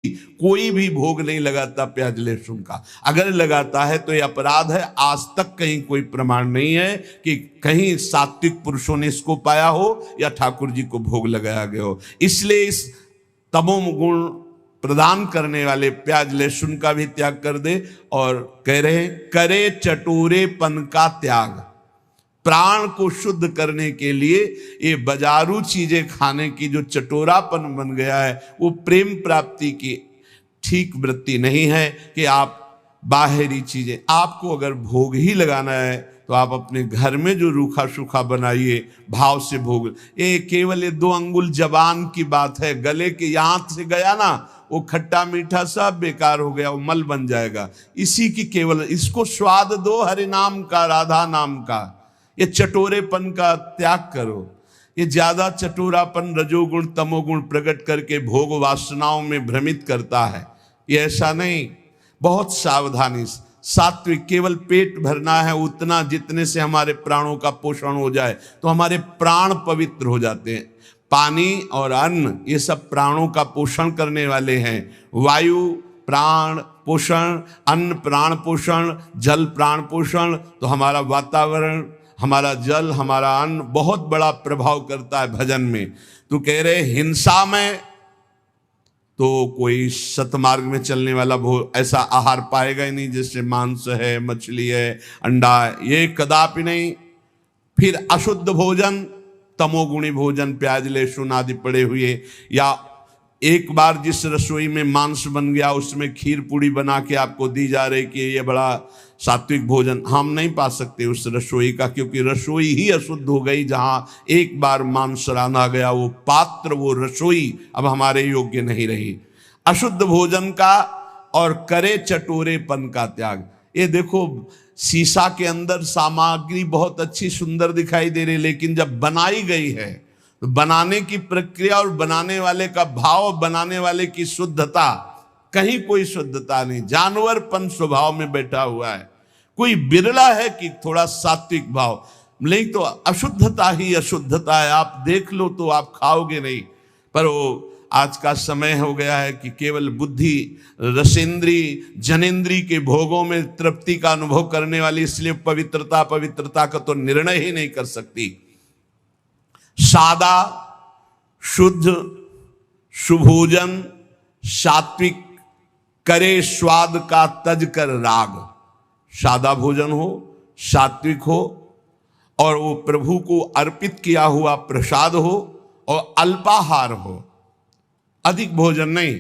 कोई भी भोग नहीं लगाता प्याज लहसुन का। अगर लगाता है तो ये अपराध है। आज तक कहीं कोई प्रमाण नहीं है कि कहीं सात्विक पुरुषों ने इसको पाया हो या ठाकुर जी को भोग लगाया गया हो। इसलिए इस तमोम गुण प्रदान करने वाले प्याज लहसुन का भी त्याग कर दे। और कह रहे हैं करे चटोरेपन का त्याग। प्राण को शुद्ध करने के लिए ये बाजारू चीजें खाने की जो चटोरापन बन गया है वो प्रेम प्राप्ति की ठीक वृत्ति नहीं है कि आप बाहरी चीजें, आपको अगर भोग ही लगाना है तो आप अपने घर में जो रूखा सूखा बनाइए, भाव से भोग। ये केवल ये 2 अंगुल जबान की बात है, गले के यहाँ से गया ना वो खट्टा मीठा सब बेकार हो गया, वो मल बन जाएगा। इसी की केवल इसको स्वाद दो हरि नाम का, राधा नाम का। ये चटोरेपन का त्याग करो। ये ज्यादा चटोरापन रजोगुण तमोगुण प्रकट करके भोग वासनाओं में भ्रमित करता है। ये ऐसा नहीं, बहुत सावधानी। सात्विक केवल पेट भरना है उतना जितने से हमारे प्राणों का पोषण हो जाए तो हमारे प्राण पवित्र हो जाते हैं। पानी और अन्न ये सब प्राणों का पोषण करने वाले हैं। वायु प्राण पोषण, अन्न प्राण पोषण, जल प्राण पोषण। तो हमारा वातावरण, हमारा जल, हमारा अन्न बहुत बड़ा प्रभाव करता है भजन में। तो कह रहे हिंसा में तो कोई सतमार्ग में चलने वाला ऐसा आहार पाएगा ही नहीं जैसे मांस है, मछली है, अंडा है, ये कदापि नहीं। फिर अशुद्ध भोजन, तमोगुणी भोजन, प्याज लहसुन आदि पड़े हुए, या एक बार जिस रसोई में मांस बन गया उसमें खीर पूड़ी बना के आपको दी जा रही कि ये बड़ा सात्विक भोजन, हम नहीं पा सकते उस रसोई का, क्योंकि रसोई ही अशुद्ध हो गई। जहां एक बार मांस रांधा गया वो पात्र, वो रसोई अब हमारे योग्य नहीं रही। अशुद्ध भोजन का और करे चटोरेपन का त्याग। ये देखो शीशा के अंदर सामग्री बहुत अच्छी सुंदर दिखाई दे रही, लेकिन जब बनाई गई है तो बनाने की प्रक्रिया और बनाने वाले का भाव, बनाने वाले की शुद्धता, कहीं कोई शुद्धता नहीं। जानवरपन स्वभाव में बैठा हुआ है। कोई बिरला है कि थोड़ा सात्विक भाव, नहीं तो अशुद्धता ही अशुद्धता है। आप देख लो तो आप खाओगे नहीं। पर वो आज का समय हो गया है कि केवल बुद्धि, रसेंद्री, जनेन्द्री के भोगों में तृप्ति का अनुभव करने वाली, इसलिए पवित्रता का तो निर्णय ही नहीं कर सकती। सादा शुद्ध सुभोजन सात्विक करे स्वाद का तज कर राग। सादा भोजन हो, सात्विक हो, और वो प्रभु को अर्पित किया हुआ प्रसाद हो, और अल्पाहार हो, अधिक भोजन नहीं।